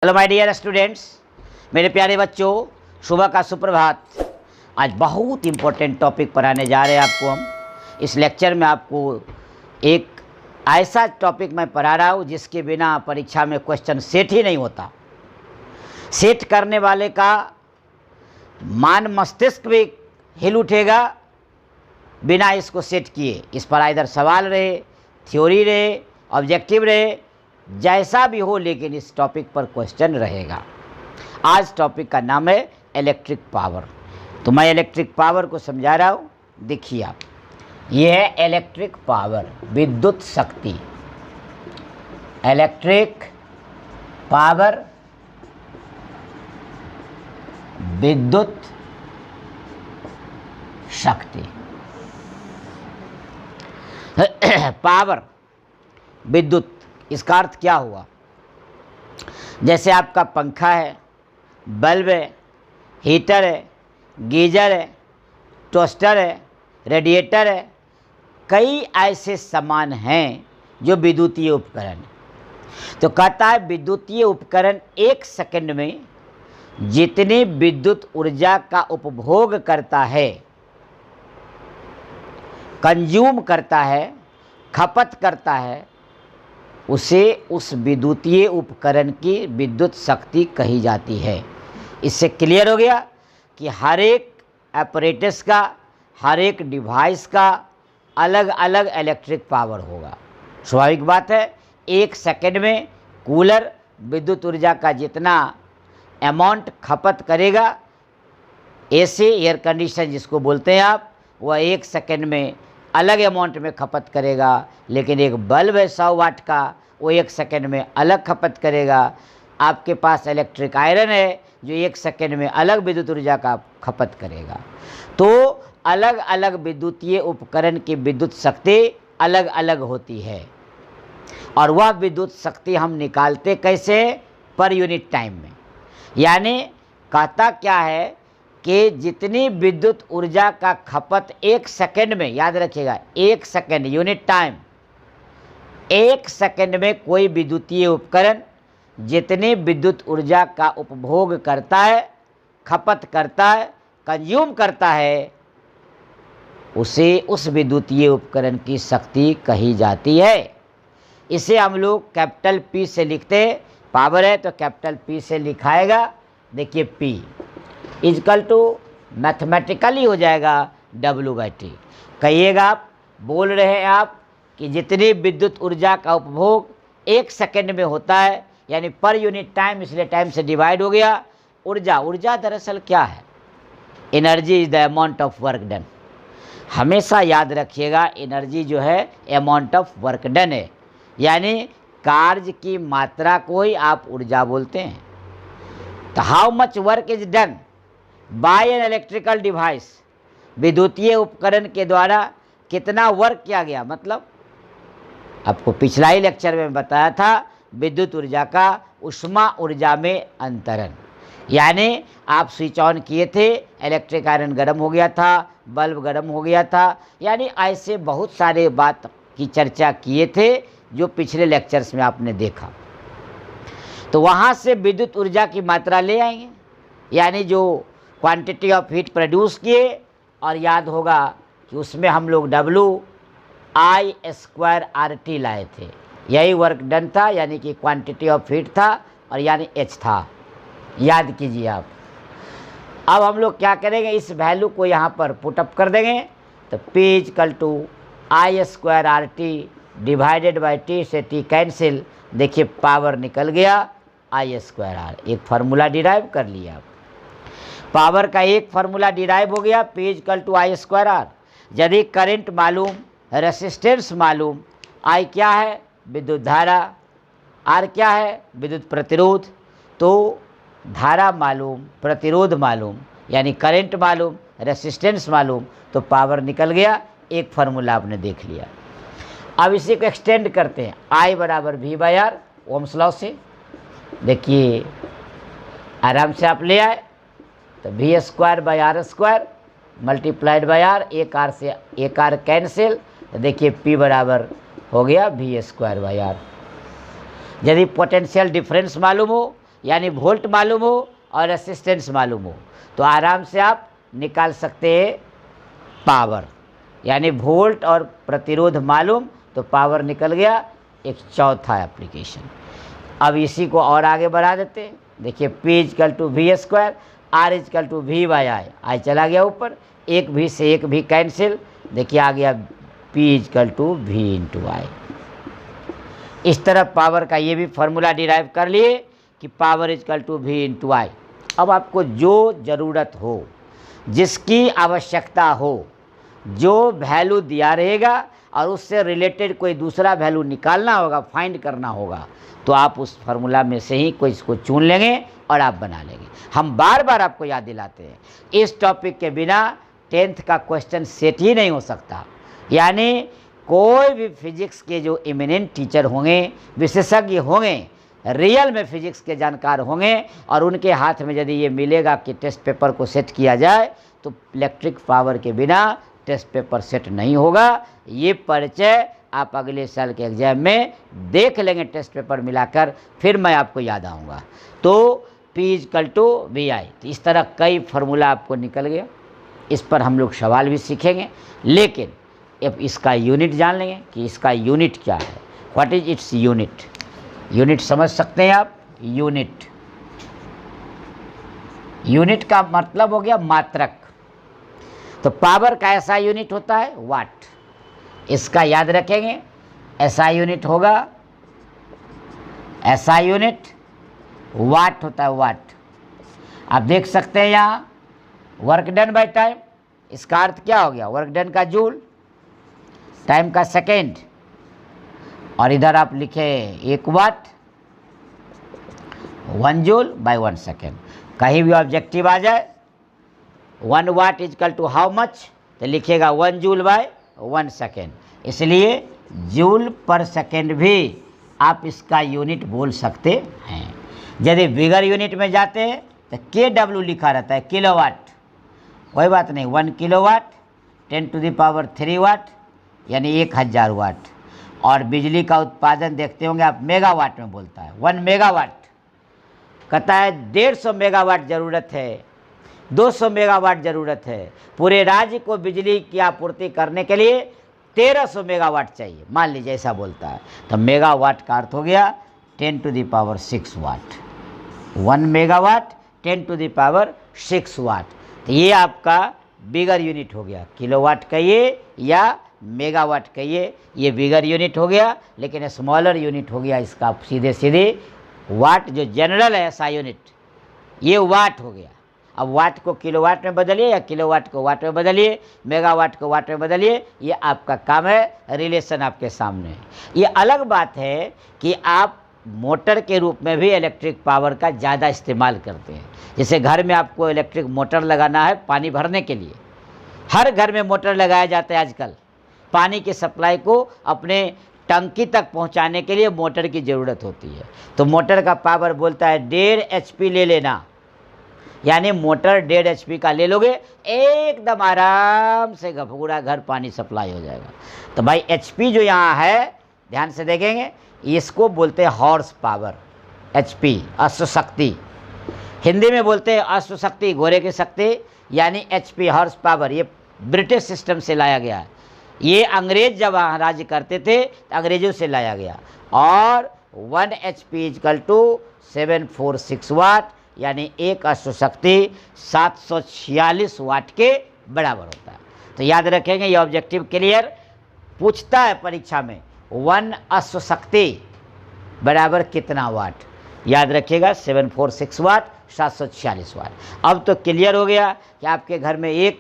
Hello my dear students, मेरे प्यारे बच्चों, सुबह का सुप्रभात। आज बहुत इम्पोर्टेंट टॉपिक पढ़ाने जा रहे हैं आपको हम। इस लेक्चर में आपको एक ऐसा टॉपिक मैं पढ़ा रहा हूँ जिसके बिना परीक्षा में क्वेश्चन सेट ही नहीं होता। सेट करने वाले का मान मस्तिष्क भी हिल उठेगा बिना इसको सेट किए। इस पर इधर सवाल रहे, थ्योरी रहे, ऑब्जेक्टिव रहे, जैसा भी हो, लेकिन इस टॉपिक पर क्वेश्चन रहेगा। आज टॉपिक का नाम है इलेक्ट्रिक पावर। तो मैं इलेक्ट्रिक पावर को समझा रहा हूँ। देखिए आप, ये है इलेक्ट्रिक पावर, विद्युत शक्ति। इलेक्ट्रिक पावर, विद्युत शक्ति। पावर, विद्युत, इसका अर्थ क्या हुआ? जैसे आपका पंखा है, बल्ब है, हीटर है, गीजर है, टोस्टर है, रेडिएटर है, कई ऐसे सामान हैं जो विद्युतीय उपकरण हैं। तो कहता है विद्युतीय उपकरण एक सेकंड में जितनी विद्युत ऊर्जा का उपभोग करता है, कंज्यूम करता है, खपत करता है, उसे उस विद्युतीय उपकरण की विद्युत शक्ति कही जाती है। इससे क्लियर हो गया कि हर एक apparatus का, हर एक डिवाइस का अलग अलग इलेक्ट्रिक पावर होगा। स्वाभाविक बात है, एक सेकंड में कूलर विद्युत ऊर्जा का जितना अमाउंट खपत करेगा, एसी एयर कंडीशन जिसको बोलते हैं आप, वह एक सेकंड में अलग अमाउंट में खपत करेगा। लेकिन एक बल्ब है 100 वाट का, वो एक सेकंड में अलग खपत करेगा। आपके पास इलेक्ट्रिक आयरन है जो एक सेकंड में अलग विद्युत ऊर्जा का खपत करेगा। तो अलग अलग विद्युतीय उपकरण की विद्युत शक्ति अलग अलग होती है, और वह विद्युत शक्ति हम निकालते कैसे? पर यूनिट टाइम में। यानी कहता क्या है कि जितनी विद्युत ऊर्जा का खपत एक सेकंड में, याद रखिएगा, एक सेकंड, यूनिट टाइम, एक सेकंड में कोई विद्युतीय उपकरण जितनी विद्युत ऊर्जा का उपभोग करता है, खपत करता है, कंज्यूम करता है, उसे उस विद्युतीय उपकरण की शक्ति कही जाती है। इसे हम लोग कैपिटल P से लिखते हैं। पावर है तो कैपिटल P से लिखाएगा। देखिए P इजकल टू मैथमेटिकली हो जाएगा W/T। कहिएगा आप, बोल रहे हैं आप कि जितनी विद्युत ऊर्जा का उपभोग एक सेकंड में होता है, यानी पर यूनिट टाइम, इसलिए टाइम से डिवाइड हो गया। ऊर्जा दरअसल क्या है? Energy is the amount of work done. हमेशा याद रखिएगा, एनर्जी जो है अमाउंट ऑफ वर्क डन है, यानी कार्य की मात्रा को ही आप ऊर्जा बोलते हैं। तो how much work is done by an electrical device, विद्युतीय उपकरण के द्वारा कितना वर्क किया गया। मतलब आपको पिछला ही लेक्चर में बताया था, विद्युत ऊर्जा का ऊष्मा ऊर्जा में अंतरण। यानी आप स्विच ऑन किए थे, इलेक्ट्रिक आयरन गर्म हो गया था, बल्ब गर्म हो गया था, यानी ऐसे बहुत सारे बात की चर्चा किए थे जो पिछले लेक्चर्स में आपने देखा। तो वहाँ से विद्युत ऊर्जा की मात्रा ले आएंगे, यानी जो क्वांटिटी ऑफ हीट प्रोड्यूस किए, और याद होगा कि उसमें हम लोग WI² लाए थे। यही वर्क डन था, यानी कि क्वांटिटी ऑफ हीट था, और यानी H था। याद कीजिए आप। अब हम लोग क्या करेंगे, इस वैल्यू को यहाँ पर पुटअप कर देंगे। तो P = I² divided by T से T कैंसिल। देखिए पावर निकल गया I²R। एक फार्मूला डिराइव कर लिया आप। पावर का एक फार्मूला डिराइव हो गया, P = I²R। यदि करंट मालूम, रेसिस्टेंस मालूम, I क्या है? विद्युत धारा, R क्या है? विद्युत प्रतिरोध। तो धारा मालूम, प्रतिरोध मालूम, यानी करंट मालूम, रेसिस्टेंस मालूम, तो पावर निकल गया। एक फार्मूला आपने देख लिया। अब इसी को एक्सटेंड करते हैं, I = V/R, ओम्स लॉ से। देखिए आराम से आप ले आए, तो V²/R² मल्टीप्लाइड बाई R, एक R से एक R कैंसिल। तो देखिए P बराबर हो गया V²/R। यदि पोटेंशियल डिफरेंस मालूम हो, यानी वोल्ट मालूम हो और रेसिस्टेंस मालूम हो, तो आराम से आप निकाल सकते हैं पावर। यानी वोल्ट और प्रतिरोध मालूम तो पावर निकल गया। एक चौथा एप्लीकेशन, अब इसी को और आगे बढ़ा देते हैं। देखिए P=V², R=V/I, आई चला गया ऊपर, एक भी से एक भी कैंसिल, देखिए आ गया P=V/I। इस तरह पावर का ये भी फॉर्मूला डिराइव कर लिए कि पावर V/I। अब आपको जो ज़रूरत हो, जिसकी आवश्यकता हो, जो वैल्यू दिया रहेगा और उससे रिलेटेड कोई दूसरा वैल्यू निकालना होगा, फाइंड करना होगा, तो आप उस फार्मूला में से ही कोई इसको चुन लेंगे और आप बना लेंगे। हम बार बार आपको याद दिलाते हैं, इस टॉपिक के बिना 10th का क्वेश्चन सेट ही नहीं हो सकता। यानी कोई भी फिजिक्स के जो इमिनेंट टीचर होंगे, विशेषज्ञ होंगे, रियल में फिजिक्स के जानकार होंगे, और उनके हाथ में यदि ये मिलेगा कि टेस्ट पेपर को सेट किया जाए, तो इलेक्ट्रिक पावर के बिना टेस्ट पेपर सेट नहीं होगा। ये परिचय आप अगले साल के एग्जाम में देख लेंगे टेस्ट पेपर मिलाकर, फिर मैं आपको याद आऊँगा। तो P=VI, तो इस तरह कई फार्मूला आपको निकल गया। इस पर हम लोग सवाल भी सीखेंगे, लेकिन अब इसका यूनिट जान लेंगे कि इसका यूनिट क्या है, what is its unit. Unit समझ सकते हैं आप, यूनिट का मतलब हो गया मात्रक। तो पावर का ऐसा यूनिट होता है वाट, इसका याद रखेंगे। ऐसा यूनिट होगा, ऐसा यूनिट वाट होता है, वाट। आप देख सकते हैं यहाँ वर्क डन बाय टाइम, इसका अर्थ क्या हो गया, वर्क डन का जूल, टाइम का सेकेंड, और इधर आप लिखे 1 वाट 1 जूल बाय 1 सेकेंड। कहीं भी ऑब्जेक्टिव आ जाए 1 वाट = हाउ मच, तो लिखेगा 1 जूल बाय 1 सेकेंड। इसलिए जूल पर सेकेंड भी आप इसका यूनिट बोल सकते हैं। यदि बिगर यूनिट में जाते हैं तो KW लिखा रहता है, किलोवाट। कोई बात नहीं, 1 किलोवाट 10⁻³ वाट, यानी 1000 वाट। और बिजली का उत्पादन देखते होंगे आप, मेगावाट में बोलता है, 1 मेगावाट। कहता है 150 मेगावाट ज़रूरत है, 200 मेगावाट ज़रूरत है। पूरे राज्य को बिजली की आपूर्ति करने के लिए 1300 मेगावाट चाहिए, मान लीजिए ऐसा बोलता है। तो मेगावाट का अर्थ हो गया 10⁻6 वाट। 1 मेगावाट 10⁻6 वाट। तो ये आपका बिगर यूनिट हो गया, किलोवाट कहिए या मेगावाट कहिए, ये बिगर यूनिट हो गया। लेकिन स्मॉलर यूनिट हो गया इसका सीधे सीधे वाट, जो जनरल है ऐसा यूनिट, ये वाट हो गया। अब वाट को किलोवाट में बदलिए या किलोवाट को वाट में बदलिए, मेगावाट को वाट में बदलिए, ये आपका काम है, रिलेशन आपके सामने है। ये अलग बात है कि आप मोटर के रूप में भी इलेक्ट्रिक पावर का ज़्यादा इस्तेमाल करते हैं। जैसे घर में आपको इलेक्ट्रिक मोटर लगाना है पानी भरने के लिए, हर घर में मोटर लगाया जाता है आजकल। पानी की सप्लाई को अपने टंकी तक पहुंचाने के लिए मोटर की ज़रूरत होती है। तो मोटर का पावर बोलता है 1.5 HP ले लेना, यानी मोटर 1.5 HP का ले लोगे, एकदम आराम से पूरा घर पानी सप्लाई हो जाएगा। तो भाई HP जो यहाँ है, ध्यान से देखेंगे, इसको बोलते हैं हॉर्स पावर, HP अश्वशक्ति। हिंदी में बोलते हैं अश्वशक्ति, घोड़े की शक्ति, यानी HP हॉर्स पावर। ये ब्रिटिश सिस्टम से लाया गया है। ये अंग्रेज जब राज्य करते थे तो अंग्रेजों से लाया गया। और 1 HP = 746 वाट, यानी एक अश्वशक्ति 746 वाट के बराबर होता है। तो याद रखेंगे, ये ऑब्जेक्टिव क्लियर पूछता है परीक्षा में, 1 अश्वशक्ति बराबर कितना वाट। याद रखिएगा 746 वाट 746 वाट। अब तो क्लियर हो गया कि आपके घर में 1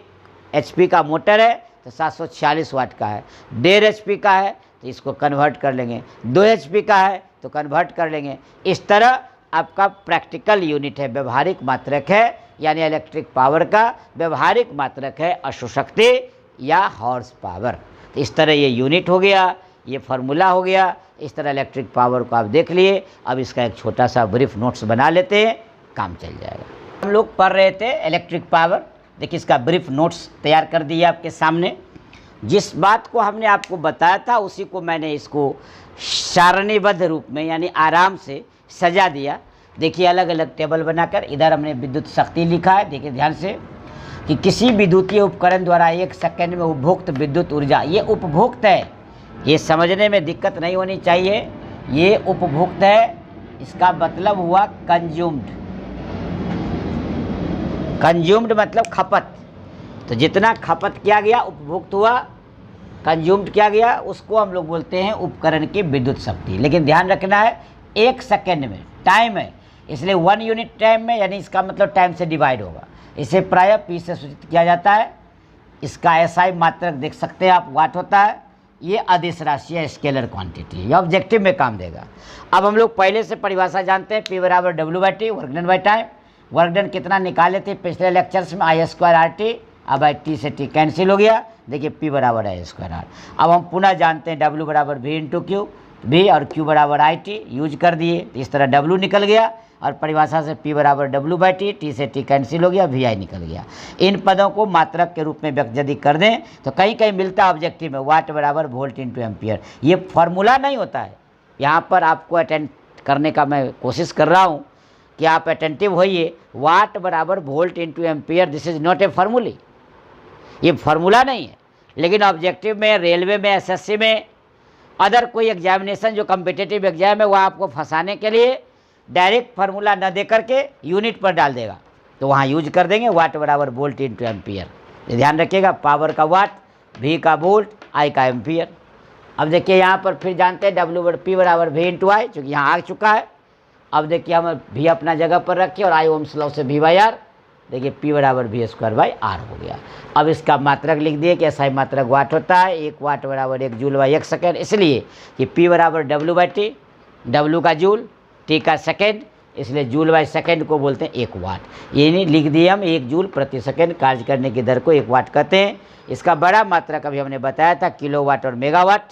HP का मोटर है तो 746 वाट का है, 1.5 HP का है तो इसको कन्वर्ट कर लेंगे, 2 HP का है तो कन्वर्ट कर लेंगे। इस तरह आपका प्रैक्टिकल यूनिट है, व्यवहारिक मात्रक है, यानी इलेक्ट्रिक पावर का व्यवहारिक मात्रक है अश्वशक्ति या हॉर्स पावर। तो इस तरह ये यूनिट हो गया, ये फार्मूला हो गया। इस तरह इलेक्ट्रिक पावर को आप देख लिए। अब इसका एक छोटा सा ब्रीफ नोट्स बना लेते हैं, काम चल जाएगा। हम लोग पढ़ रहे थे इलेक्ट्रिक पावर, देखिए इसका ब्रीफ नोट्स तैयार कर दिया आपके सामने। जिस बात को हमने आपको बताया था उसी को मैंने इसको सारणीबद्ध रूप में यानी आराम से सजा दिया। देखिए अलग अलग टेबल बनाकर इधर हमने विद्युत शक्ति लिखा है। देखिए ध्यान से कि किसी विद्युतीय उपकरण द्वारा 1 सेकंड में उपभोक्त विद्युत ऊर्जा, ये उपभोक्त है, ये समझने में दिक्कत नहीं होनी चाहिए। ये उपभोक्त है, इसका मतलब हुआ कंज्यूम्ड। कंज्यूम्ड मतलब खपत, तो जितना खपत किया गया उपभोक्त हुआ, कंज्यूम्ड किया गया, उसको हम लोग बोलते हैं उपकरण की विद्युत शक्ति। लेकिन ध्यान रखना है 1 सेकंड में, टाइम है, इसलिए 1 यूनिट टाइम में, यानी इसका मतलब टाइम से डिवाइड होगा। इसे प्रायः पी से सूचित किया जाता है। इसका एसआई मात्रक देख सकते हैं आप, वाट होता है। ये अदिश राशि है, स्केलर क्वांटिटी, ये ऑब्जेक्टिव में काम देगा। अब हम लोग पहले से परिभाषा जानते हैं, P बराबर W/T, work done by time. Work done कितना निकाले थे पिछले लेक्चर्स में, I²RT। अब T से T कैंसिल हो गया, देखिए P बराबर I²R। अब हम पुनः जानते हैं W बराबर V/Q, V और Q बराबर IT यूज कर दिए, तो इस तरह W निकल गया और परिभाषा से P बराबर W/T, T से T कैंसिल हो गया, VI निकल गया। इन पदों को मात्रक के रूप में व्यक्त यदि कर दें तो कहीं कहीं मिलता है ऑब्जेक्टिव में, वाट बराबर वोल्ट इंटू एम्पियर। ये फॉर्मूला नहीं होता है, यहाँ पर आपको अटेंड करने का मैं कोशिश कर रहा हूँ कि आप अटेंटिव होइए। वाट बराबर volt into ampere, this is not a formula, ये फार्मूला नहीं है। लेकिन ऑब्जेक्टिव में, रेलवे में, एसएससी में, अदर कोई एग्जामिनेशन जो कम्पिटिटिव एग्जाम है, वह आपको फंसाने के लिए डायरेक्ट फार्मूला न दे करके यूनिट पर डाल देगा, तो वहाँ यूज कर देंगे वाट बराबर वोल्ट इंटू एम्पियर। ये ध्यान रखिएगा, पावर का वाट, V का वोल्ट, I का एम्पियर। अब देखिए यहाँ पर फिर जानते हैं P बराबर V इंटू I, चूँकि यहाँ आ चुका है। अब देखिए हम V अपना जगह पर रखिए और I ओम्स लॉ से V/R, देखिए P बराबर V²/R हो गया। अब इसका मात्रक लिख दिए कि SI मात्रक वाट होता है, 1 वाट बराबर 1 जूल/1 सेकेंड, इसलिए कि P बराबर W/T, W का जूल, T का सेकेंड, इसलिए जूल/सेकेंड को बोलते हैं 1 वाट। ये नहीं लिख दिए हम 1 जूल प्रति सेकेंड, कार्य करने की दर को 1 वाट कहते हैं। इसका बड़ा मात्रक अभी हमने बताया था किलोवाट और मेगावाट।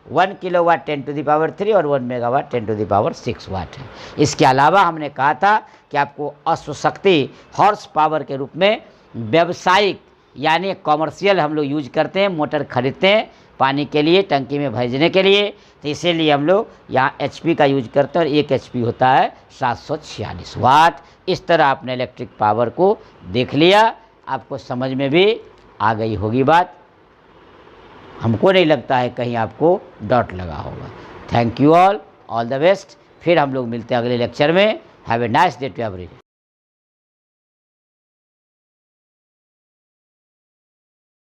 1 किलोवाट 10⁻³ और 1 मेगावाट 10⁻6 वाट है। इसके अलावा हमने कहा था कि आपको अश्व शक्ति, हॉर्स पावर के रूप में व्यावसायिक यानी कॉमर्शियल हम लोग यूज करते हैं, मोटर खरीदते हैं पानी के लिए, टंकी में भेजने के लिए, तो इसीलिए हम लोग यहाँ HP का यूज करते हैं और 1 HP होता है 746 वाट। इस तरह आपने इलेक्ट्रिक पावर को देख लिया, आपको समझ में भी आ गई होगी बात। हमको नहीं लगता है कहीं आपको डाउट लगा होगा। Thank you all the best. फिर हम लोग मिलते हैं अगले लेक्चर में। Have a nice day to everyone.